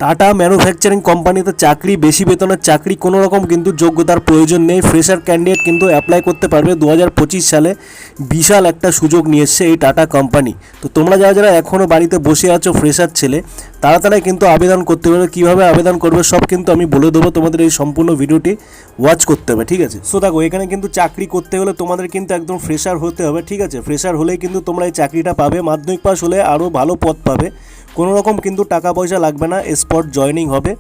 Tata manufacturing কোম্পানিতে চাকরি, বেশি বেতনের চাকরি, কোনো রকম কিন্তু যোগ্যতার প্রয়োজন নেই। ফ্রেশার ক্যান্ডিডেট কিন্তু অ্যাপ্লাই করতে পারবে। 2025 সালে বিশাল একটা সুযোগ নিয়ে এসছে এই টাটা কোম্পানি। তো তোমরা যারা যারা এখনও বাড়িতে বসে আছো ফ্রেশার ছেলে, তাড়াতাড়ি কিন্তু আবেদন করতে পারবে। কীভাবে আবেদন করবে সব কিন্তু আমি বলে দেবো, তোমাদের এই সম্পূর্ণ ভিডিওটি ওয়াচ করতে হবে, ঠিক আছে? সো দেখো, এখানে কিন্তু চাকরি করতে হলে তোমাদের কিন্তু একদম ফ্রেশার হতে হবে, ঠিক আছে? ফ্রেশার হলেই কিন্তু তোমরা এই চাকরিটা পাবে। মাধ্যমিক পাস হলে আরও ভালো পদ পাবে। কোনো রকম কিন্তু টাকা পয়সা লাগবে না, স্পট জয়েনিং হবে।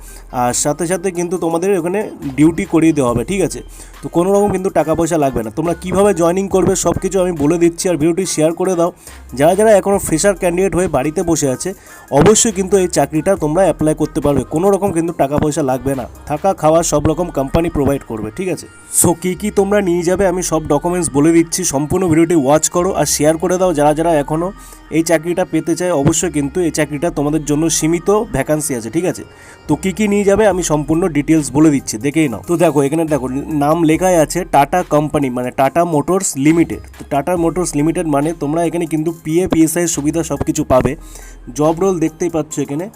আর সাথে সাথে কিন্তু তোমাদের ওখানে ডিউটি করিয়ে দেওয়া হবে, ঠিক আছে? তো কোনো রকম কিন্তু টাকা পয়সা লাগবে না। তোমরা কীভাবে জয়েনিং করবে সব কিছু আমি বলে দিচ্ছি, আর ভিডিওটি শেয়ার করে দাও। যারা যারা এখনও ফ্রেশার ক্যান্ডিডেট হয়ে বাড়িতে বসে আছে, অবশ্যই কিন্তু এই চাকরিটা তোমরা অ্যাপ্লাই করতে পারবে। কোনো রকম কিন্তু টাকা পয়সা লাগবে না, থাকা খাওয়া সব রকম কোম্পানি প্রোভাইড করবে, ঠিক আছে? সো কী তোমরা নিয়ে যাবে আমি সব ডকুমেন্টস বলে দিচ্ছি। সম্পূর্ণ ভিডিওটি ওয়াচ করো আর শেয়ার করে দাও। যারা যারা এখনও এই চাকরিটা পেতে চায়, অবশ্যই কিন্তু এই চাকরিটা তোমাদের জন্য সীমিত ভ্যাকান্সি আছে, ঠিক আছে? তো কী নিয়ে যাবে আমি সম্পূর্ণ ডিটেলস বলে দিচ্ছি, দেখেই নাও। তো দেখো, এখানে দেখো নাম লেখাই আছে টাটা কোম্পানি, মানে টাটা মোটরস লিমিটেড। তো টাটা মোটরস লিমিটেড মানে তোমরা এখানে কিন্তু পিএফ সুবিধা সব কিছু পাবে। জব রোল দেখতেই পাচ্ছ এখানে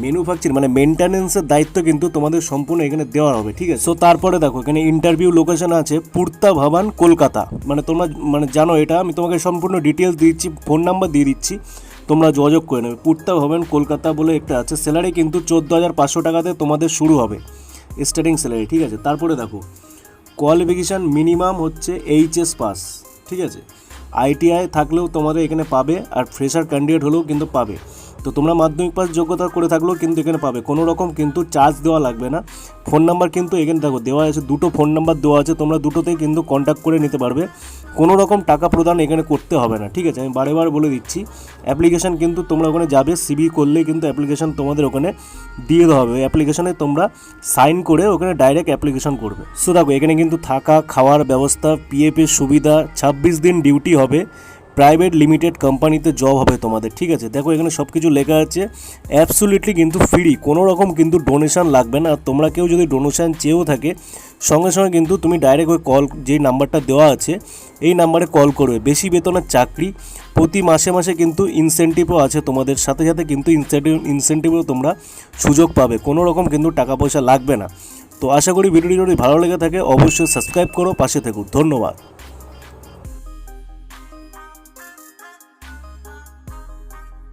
ম্যানুফ্যাকচারিং মানে মেনটেন্যান্সের দায়িত্ব কিন্তু তোমাদের সম্পূর্ণ এখানে দেওয়া হবে, ঠিক আছে? সো তারপরে দেখো এখানে ইন্টারভিউ লোকেশন আছে পূর্তা ভবন কলকাতা। মানে তোমরা জানো এটা, আমি তোমাকে সম্পূর্ণ ডিটেলস দিচ্ছি, ফোন নাম্বার দিয়ে দিচ্ছি, তোমরা যোগাযোগ করে নেবে। পূর্তা ভবন কলকাতা বলে একটা আছে। স্যালারি কিন্তু 14,500 টাকাতে তোমাদের শুরু হবে স্টার্টিং স্যালারি, ঠিক আছে? তারপরে দেখো কোয়ালিফিকেশান মিনিমাম হচ্ছে এইচএস পাস, ঠিক আছে? আইটিআই থাকলেও তোমাদের এখানে পাবে, আর ফ্রেশার ক্যান্ডিডেট হলেও কিন্তু পাবে। তো তোমরা মাধ্যমিক পাস যোগ্যতা করে থাকলেও কিন্তু এখানে পাবে, কোনো রকম কিন্তু চার্জ দেওয়া লাগবে না। ফোন নাম্বার কিন্তু এখানে দেখো দেওয়া আছে, দুটো ফোন নাম্বার দেওয়া আছে, তোমরা দুটোতেই কিন্তু কন্ট্যাক্ট করে নিতে পারবে। কোনো রকম টাকা প্রদান এখানে করতে হবে না, ঠিক আছে? আমি বারে বলে দিচ্ছি। অ্যাপ্লিকেশান কিন্তু তোমরা ওখানে যাবে, সিবি করলেই কিন্তু অ্যাপ্লিকেশান তোমাদের ওখানে দিয়ে দেওয়া হবে। ওই অ্যাপ্লিকেশানে তোমরা সাইন করে ওখানে ডাইরেক্ট অ্যাপ্লিকেশান করবে। সো দেখো এখানে কিন্তু থাকা খাওয়ার ব্যবস্থা, পিএফের সুবিধা, 26 দিন ডিউটি হবে, প্রাইভেট লিমিটেড কোম্পানিতে জব হবে তোমাদের, ঠিক আছে? দেখো এখানে সব কিছু লেখা আছে, অ্যাবসলিউটলি কিন্তু ফ্রি, কোনো রকম কিন্তু ডোনেশান লাগবে না। আর তোমরা কেউ যদি ডোনেশান চেয়েও থাকে, সঙ্গে সঙ্গে কিন্তু তুমি ডাইরেক্ট ওই কল, যেই নাম্বারটা দেওয়া আছে এই নাম্বারে কল করবে। বেশি বেতনের চাকরি, প্রতি মাসে মাসে কিন্তু ইনসেন্টিভও আছে তোমাদের, সাথে সাথে কিন্তু ইনসেন্টিভও তোমরা সুযোগ পাবে। কোনো রকম কিন্তু টাকা পয়সা লাগবে না। তো আশা করি ভিডিওটি যদি ভালো লেগে থাকে অবশ্যই সাবস্ক্রাইব করো, পাশে থেকো। ধন্যবাদ।